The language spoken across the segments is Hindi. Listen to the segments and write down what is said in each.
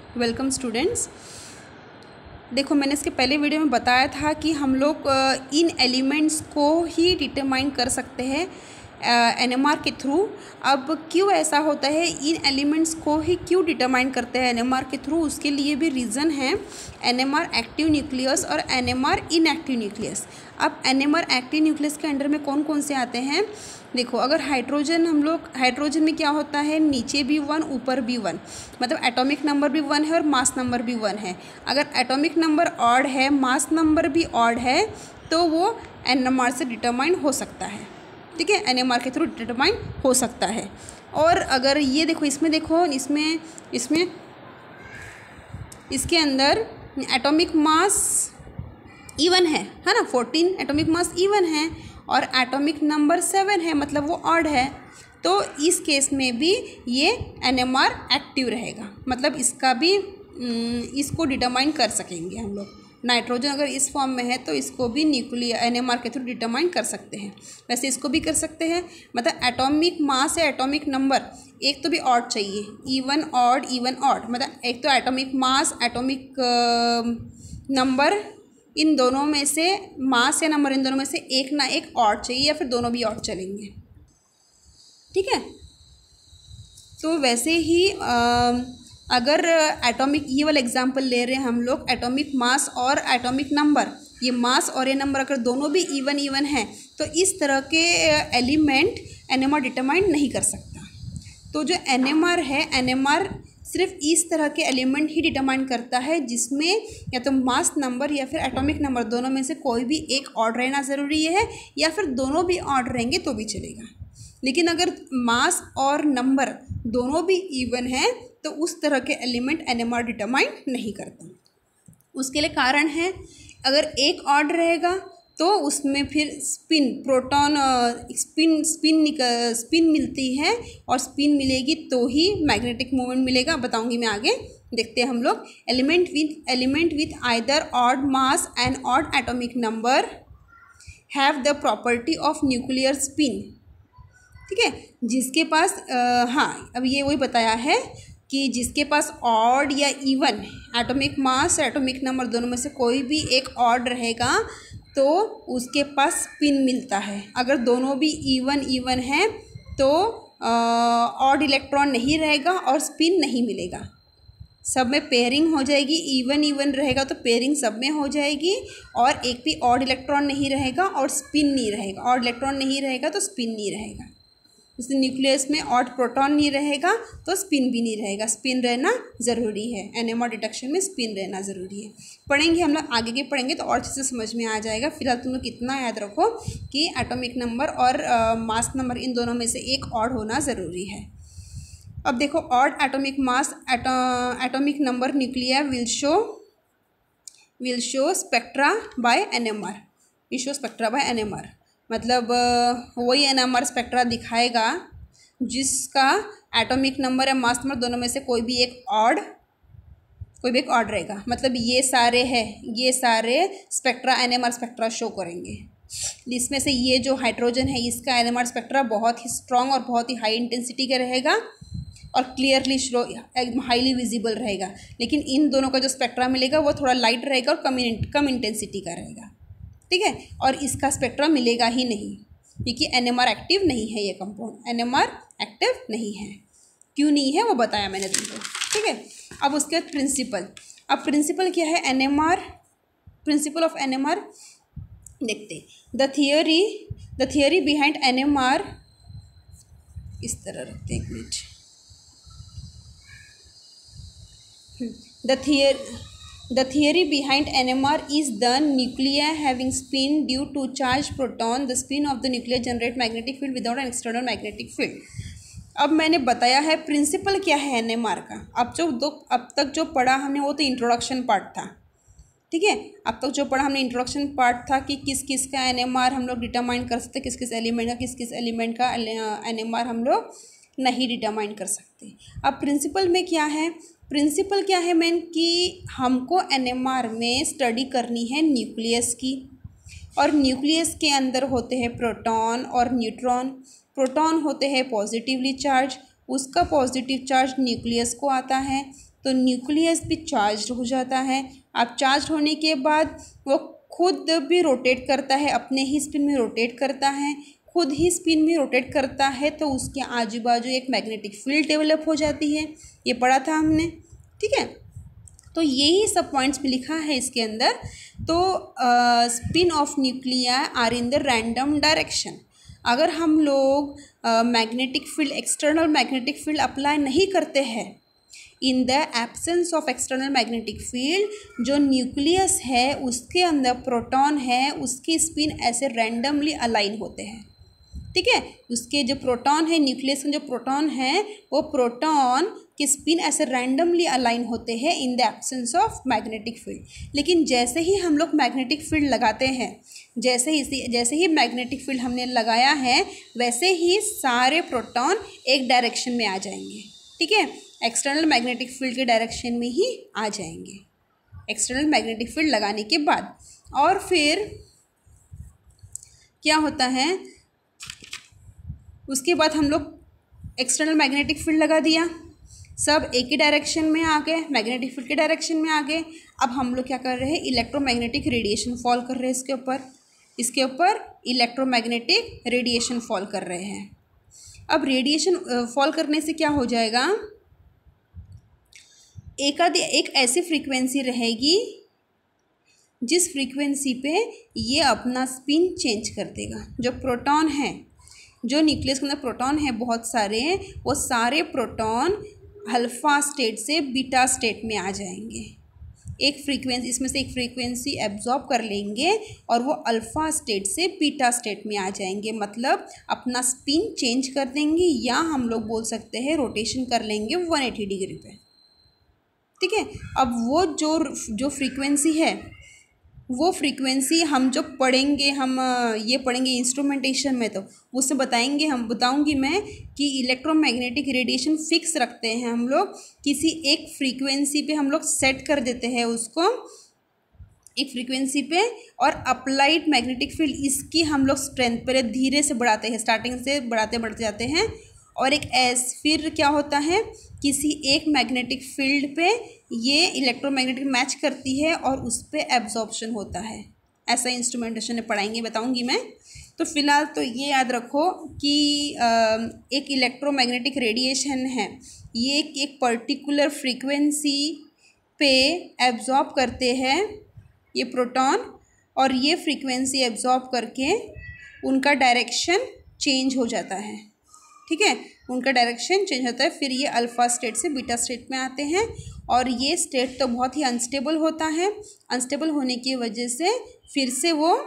Welcome students. देखो, मैंने इसके पहले वीडियो में बताया था कि हम लोग इन एलिमेंट्स को ही डिटरमाइन कर सकते हैं एनएमआर के थ्रू। अब क्यों ऐसा होता है, इन एलिमेंट्स को ही क्यों डिटरमाइन करते हैं एनएमआर के थ्रू, उसके लिए भी रीज़न है एनएमआर एक्टिव न्यूक्लियस और एनएमआर इनएक्टिव न्यूक्लियस। अब एनएमआर एक्टिव न्यूक्लियस के अंडर में कौन कौन से आते हैं? देखो, अगर हाइड्रोजन में क्या होता है, नीचे भी 1 ऊपर भी 1, मतलब एटॉमिक नंबर भी 1 है और मास नंबर भी 1 है। अगर एटॉमिक नंबर ऑड है, मास नंबर भी ऑड है, तो वो एनएमआर से डिटरमाइन हो सकता है। ठीक है, एनएमआर के थ्रू डिटरमाइन हो सकता है। और अगर ये देखो, इसमें देखो, इसमें इसके अंदर एटॉमिक मास इवन है ना, 14 एटॉमिक मास इवन है और एटॉमिक नंबर 7 है, मतलब वो ऑड है। तो इस केस में भी ये एनएमआर एक्टिव रहेगा, मतलब इसका भी इसको डिटरमाइन कर सकेंगे हम लोग। नाइट्रोजन अगर इस फॉर्म में है तो इसको भी न्यूक्लियर एनएमआर के थ्रू डिटरमाइन कर सकते हैं। वैसे इसको भी कर सकते हैं, मतलब एटॉमिक मास या एटॉमिक नंबर एक तो भी ऑड चाहिए, इवन ऑड, मतलब एक तो एटॉमिक मास, एटॉमिक नंबर, इन दोनों में से, मास या नंबर इन दोनों में से एक ना एक ऑड चाहिए, या फिर दोनों भी ऑड चलेंगे। ठीक है, तो वैसे ही अगर एटॉमिक, ये वाला एग्जांपल ले रहे हैं हम लोग, एटॉमिक मास और एटॉमिक नंबर, ये मास और ये नंबर अगर दोनों भी इवन हैं तो इस तरह के एलिमेंट एनएमआर डिटरमाइन नहीं कर सकता। तो जो एनएमआर है, एनएमआर सिर्फ इस तरह के एलिमेंट ही डिटरमाइन करता है जिसमें या तो मास नंबर या फिर एटॉमिक नंबर दोनों में से कोई भी एक ऑड रहना ज़रूरी है, या फिर दोनों भी ऑड रहेंगे तो भी चलेगा। लेकिन अगर मास और नंबर दोनों भी इवन हैं तो उस तरह के एलिमेंट एनएमआर डिटरमाइन नहीं करता। उसके लिए कारण है, अगर एक ऑड रहेगा तो उसमें फिर स्पिन, प्रोटॉन स्पिन मिलती है, और स्पिन मिलेगी तो ही मैग्नेटिक मोमेंट मिलेगा। बताऊंगी मैं आगे, देखते हैं हम लोग। Element with either odd mass and odd atomic number have the property of nuclear spin. ठीक है, जिसके पास हाँ, अब ये वही बताया है कि जिसके पास ऑड या even atomic mass, atomic number दोनों में से कोई भी एक ऑड रहेगा तो उसके पास स्पिन मिलता है। अगर दोनों भी इवन है तो ऑड इलेक्ट्रॉन नहीं रहेगा और स्पिन नहीं मिलेगा। सब में पेयरिंग हो जाएगी, इवन रहेगा तो पेयरिंग सब में हो जाएगी, और एक भी ऑड इलेक्ट्रॉन नहीं रहेगा और स्पिन नहीं रहेगा। ऑड इलेक्ट्रॉन नहीं रहेगा तो स्पिन नहीं रहेगा। जैसे न्यूक्लियस में ऑड प्रोटॉन नहीं रहेगा तो स्पिन भी नहीं रहेगा। स्पिन रहना ज़रूरी है, एनएमआर डिटेक्शन में स्पिन रहना ज़रूरी है। पढ़ेंगे हम लोग, आगे के पढ़ेंगे तो और चीज़ें समझ में आ जाएगा। फिलहाल तुम लोग इतना याद रखो कि एटॉमिक नंबर और मास नंबर इन दोनों में से एक ऑड होना ज़रूरी है। अब देखो, odd atomic mass, atomic number nuclear will show spectra by NMR, मतलब वही एनएमआर स्पेक्ट्रा दिखाएगा जिसका एटॉमिक नंबर या मास नंबर दोनों में से कोई भी एक ऑड रहेगा। मतलब ये सारे स्पेक्ट्रा एनएमआर स्पेक्ट्रा शो करेंगे। इसमें से ये जो हाइड्रोजन है, इसका एनएमआर स्पेक्ट्रा बहुत ही स्ट्रॉन्ग और बहुत ही हाई इंटेंसिटी का रहेगा और क्लियरली हाईली विजिबल रहेगा। लेकिन इन दोनों का जो स्पेक्ट्रा मिलेगा वो थोड़ा लाइट रहेगा और कम इंटेंसिटी का रहेगा। ठीक है, और इसका स्पेक्ट्रा मिलेगा ही नहीं क्योंकि एनएमआर एक्टिव नहीं है। ये कंपाउंड एनएमआर एक्टिव नहीं है। क्यों नहीं है वो बताया मैंने तुमको। ठीक है, अब उसके बाद प्रिंसिपल। अब प्रिंसिपल क्या है? एनएमआर, प्रिंसिपल ऑफ एनएमआर देखते। द थियोरी बिहाइंड एनएमआर, इस तरह रखते हैं, एक minute. The theory behind NMR is the nuclei having spin due to charged proton. The spin of the nuclei generate magnetic field without an external magnetic field. अब मैंने बताया है प्रिंसिपल क्या है एनएमआर का। अब तक जो पढ़ा हमने वो तो इंट्रोडक्शन पार्ट था। ठीक है, अब तक जो पढ़ा हमने इंट्रोडक्शन पार्ट था कि किस किस का एनएमआर हम लोग डिटरमाइन कर सकते, किस किस एलिमेंट का एनएमआर हम लोग नहीं डिटरमाइन कर सकते। अब प्रिंसिपल में क्या है? प्रिंसिपल क्या है मेन, कि हमको एनएमआर में स्टडी करनी है न्यूक्लियस की, और न्यूक्लियस के अंदर होते हैं प्रोटॉन और न्यूट्रॉन। प्रोटॉन होते हैं पॉजिटिवली चार्ज, उसका पॉजिटिव चार्ज न्यूक्लियस को आता है, तो न्यूक्लियस भी चार्ज हो जाता है। अब चार्ज होने के बाद वो खुद भी रोटेट करता है, अपने ही स्पिन में रोटेट करता है, खुद ही स्पिन में रोटेट करता है, तो उसके आजू बाजू एक मैग्नेटिक फील्ड डेवलप हो जाती है। ये पढ़ा था हमने, ठीक है। तो यही सब पॉइंट्स भी लिखा है इसके अंदर। तो spin of nuclei are in the random direction. अगर हम लोग magnetic field, external magnetic field apply नहीं करते हैं, in the absence of external magnetic field, जो न्यूक्लियस है उसके अंदर प्रोटॉन है, उसकी स्पिन ऐसे रैंडमली अलाइन होते हैं, ठीक है। उसके जो प्रोटॉन है, न्यूक्लियस में जो प्रोटॉन है, वो प्रोटॉन के स्पिन ऐसे रैंडमली अलाइन होते हैं in the absence of magnetic field. लेकिन जैसे ही हम लोग मैग्नेटिक फील्ड लगाते हैं, जैसे ही मैग्नेटिक फील्ड हमने लगाया है, वैसे ही सारे प्रोटॉन एक डायरेक्शन में आ जाएंगे, ठीक है। एक्सटर्नल मैग्नेटिक फील्ड के डायरेक्शन में ही आ जाएंगे एक्सटर्नल मैग्नेटिक फील्ड लगाने के बाद। और फिर क्या होता है, उसके बाद हम लोग एक्सटर्नल मैग्नेटिक फील्ड लगा दिया, सब एक ही डायरेक्शन में आ गए, मैग्नेटिक फील्ड के डायरेक्शन में आ गए। अब हम लोग क्या कर रहे हैं, इलेक्ट्रोमैग्नेटिक रेडिएशन फॉल कर रहे हैं इसके ऊपर इलेक्ट्रोमैग्नेटिक रेडिएशन फॉल कर रहे हैं। अब रेडिएशन फॉल करने से क्या हो जाएगा, एक ऐसी फ्रीक्वेंसी रहेगी जिस फ्रीक्वेंसी पे ये अपना स्पिन चेंज कर देगा। जो प्रोटॉन है, जो न्यूक्लियस के अंदर प्रोटॉन है बहुत सारे, वो सारे प्रोटॉन अल्फा स्टेट से बीटा स्टेट में आ जाएंगे। एक फ्रीक्वेंसी, इसमें से एक फ्रीक्वेंसी एब्जॉर्ब कर लेंगे और वो अल्फ़ा स्टेट से बीटा स्टेट में आ जाएंगे, मतलब अपना स्पिन चेंज कर देंगे, या हम लोग बोल सकते हैं रोटेशन कर लेंगे 180 डिग्री पे, ठीक है। अब वो जो फ्रीक्वेंसी है, वो फ्रीक्वेंसी हम जो पढ़ेंगे, हम ये पढ़ेंगे इंस्ट्रूमेंटेशन में, तो उससे बताऊंगी मैं कि इलेक्ट्रोमैग्नेटिक रेडिएशन फिक्स रखते हैं हम लोग, किसी एक फ्रीक्वेंसी पे हम लोग सेट कर देते हैं उसको, एक फ्रीक्वेंसी पे, और अप्लाइड मैग्नेटिक फील्ड इसकी हम लोग स्ट्रेंथ पहले धीरे से बढ़ाते हैं, स्टार्टिंग से बढ़ते जाते हैं, और फिर क्या होता है, किसी एक मैग्नेटिक फील्ड पे ये इलेक्ट्रोमैग्नेटिक मैच करती है और उस पर एब्जॉर्प्शन होता है। ऐसा इंस्ट्रूमेंटेशन में पढ़ाएंगे, बताऊंगी मैं। तो फिलहाल तो ये याद रखो कि एक इलेक्ट्रोमैग्नेटिक रेडिएशन है, ये एक पर्टिकुलर फ्रीक्वेंसी पे एब्जॉर्ब करते हैं ये प्रोटॉन, और ये फ्रीक्वेंसी एब्जॉर्ब करके उनका डायरेक्शन चेंज हो जाता है, ठीक है। उनका डायरेक्शन चेंज होता है, फिर ये अल्फ़ा स्टेट से बीटा स्टेट में आते हैं, और ये स्टेट तो बहुत ही अनस्टेबल होता है। अनस्टेबल होने की वजह से फिर से वो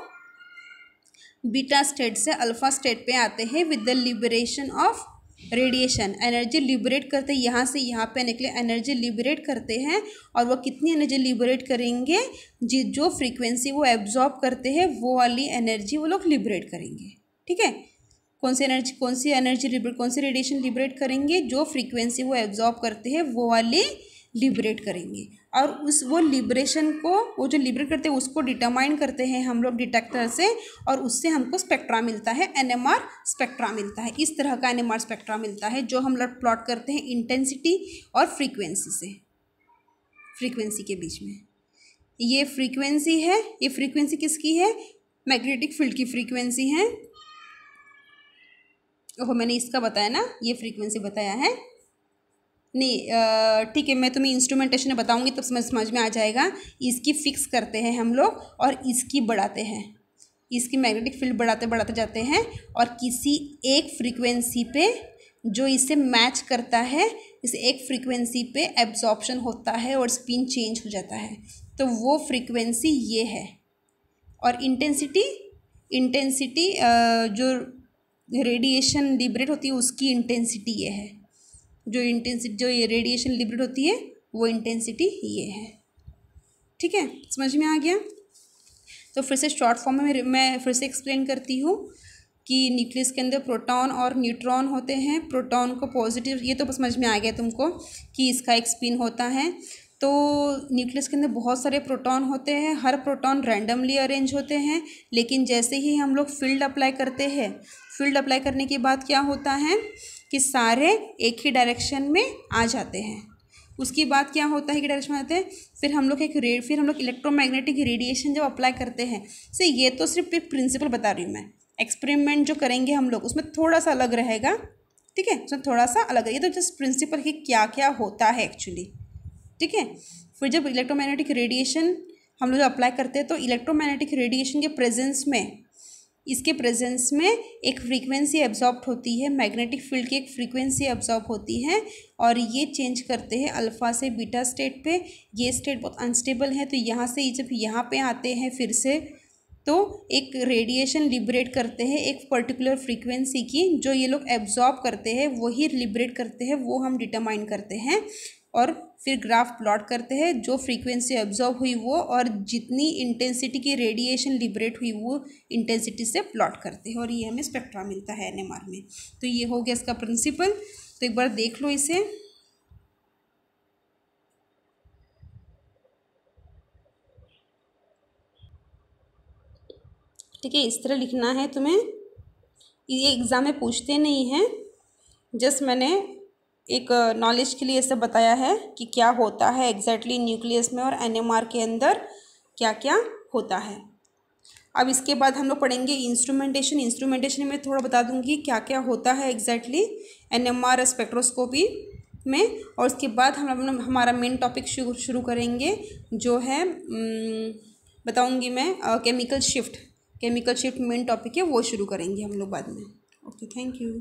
बीटा स्टेट से अल्फ़ा स्टेट पे आते हैं with the liberation of radiation. Energy liberate करते हैं, यहाँ से यहाँ पे आने के लिए एनर्जी लिबरेट करते हैं, और वो कितनी एनर्जी लिबरेट करेंगे, जो फ्रीक्वेंसी वो एब्जॉर्ब करते हैं वो वाली एनर्जी वो लोग लिबरेट करेंगे, ठीक है। कौन सी रेडिएशन लिबरेट करेंगे, जो फ्रीक्वेंसी वो एब्जॉर्ब करते हैं वो वाली लिबरेट करेंगे, और वो लिबरेशन को, वो जो लिबरेट करते हैं उसको डिटरमाइन करते हैं हम लोग डिटेक्टर से, और उससे हमको स्पेक्ट्रा मिलता है, NMR स्पेक्ट्रा मिलता है। इस तरह का NMR स्पेक्ट्रा मिलता है जो हम लोग प्लॉट करते हैं इंटेंसिटी और फ्रीक्वेंसी से, फ्रीक्वेंसी के बीच में। ये फ्रीक्वेंसी है, ये फ्रीक्वेंसी किसकी है, मैग्नेटिक फील्ड की फ्रीक्वेंसी है। ओहो, मैंने इसका बताया ना, ये फ्रीक्वेंसी बताया है नहीं, ठीक है, मैं तुम्हें इंस्ट्रूमेंटेशन में बताऊंगी तब समझ में आ जाएगा। इसकी फिक्स करते हैं हम लोग और इसकी बढ़ाते हैं, इसकी मैग्नेटिक फील्ड बढ़ाते जाते हैं, और किसी एक फ्रीक्वेंसी पे जो इसे मैच करता है, इस एक फ्रीक्वेंसी पे एब्जॉर्प्शन होता है और स्पिन चेंज हो जाता है, तो वो फ्रीक्वेंसी ये है। और इंटेंसिटी जो रेडिएशन लिबरेट होती है उसकी इंटेंसिटी ये है, जो ये रेडिएशन लिबरेट होती है वो इंटेंसिटी ये है, ठीक है। समझ में आ गया। तो फिर से शॉर्ट फॉर्म में मैं फिर से एक्सप्लेन करती हूँ कि न्यूक्लियस के अंदर प्रोटॉन और न्यूट्रॉन होते हैं। प्रोटॉन को पॉजिटिव, ये तो समझ में आ गया तुमको कि इसका एक स्पिन होता है। तो न्यूक्लियस के अंदर बहुत सारे प्रोटॉन होते हैं, हर प्रोटॉन रैंडमली अरेंज होते हैं, लेकिन जैसे ही हम लोग फील्ड अप्लाई करते हैं, फील्ड अप्लाई करने के बाद क्या होता है कि सारे एक ही डायरेक्शन में आ जाते हैं। उसके बाद क्या होता है कि डायरेक्शन में आते हैं, फिर हम लोग इलेक्ट्रोमैग्नेटिक रेडिएशन जब अप्लाई करते हैं। से ये तो सिर्फ एक प्रिंसिपल बता रही हूँ मैं, एक्सपेरिमेंट जो करेंगे हम लोग उसमें थोड़ा सा अलग रहेगा, ठीक है, उसमें थोड़ा सा अलग है। ये तो जस्ट प्रिंसिपल कि क्या क्या होता है एक्चुअली, ठीक है। फिर जब इलेक्ट्रोमैग्नेटिक रेडिएशन हम लोग अप्लाई करते हैं तो इलेक्ट्रोमैग्नेटिक रेडिएशन के प्रेजेंस में, इसके प्रेजेंस में एक फ्रीक्वेंसी एब्जॉर्ब होती है, मैग्नेटिक फील्ड की एक फ्रीक्वेंसी एब्जॉर्ब होती है, और ये चेंज करते हैं अल्फ़ा से बीटा स्टेट पे। ये स्टेट बहुत अनस्टेबल है, तो यहाँ से जब यहाँ पे आते हैं फिर से, तो एक रेडिएशन लिबरेट करते हैं एक पर्टिकुलर फ्रीक्वेंसी की, जो ये लोग एब्जॉर्ब करते हैं वही लिबरेट करते हैं, वो हम डिटरमाइन करते हैं और फिर ग्राफ प्लॉट करते हैं, जो फ्रीक्वेंसी एब्जॉर्ब हुई वो और जितनी इंटेंसिटी की रेडिएशन लिबरेट हुई वो इंटेंसिटी से प्लॉट करते हैं, और ये हमें स्पेक्ट्रा मिलता है एनएमआर में। तो ये हो गया इसका प्रिंसिपल। तो एक बार देख लो इसे, ठीक है, इस तरह लिखना है तुम्हें। ये एग्ज़ाम में पूछते नहीं हैं, जस्ट मैंने एक नॉलेज के लिए ये सब बताया है कि क्या होता है एग्जैक्टली न्यूक्लियस में और एनएमआर के अंदर क्या क्या होता है। अब इसके बाद हम लोग पढ़ेंगे इंस्ट्रूमेंटेशन। इंस्ट्रूमेंटेशन में थोड़ा बता दूंगी क्या क्या होता है एग्जैक्टली एनएमआर स्पेक्ट्रोस्कोपी में, और उसके बाद हम हमारा मेन टॉपिक शुरू करेंगे जो है बताऊंगी मैं केमिकल शिफ्ट मेन टॉपिक है, वो शुरू करेंगे हम लोग बाद में। Okay, thank you.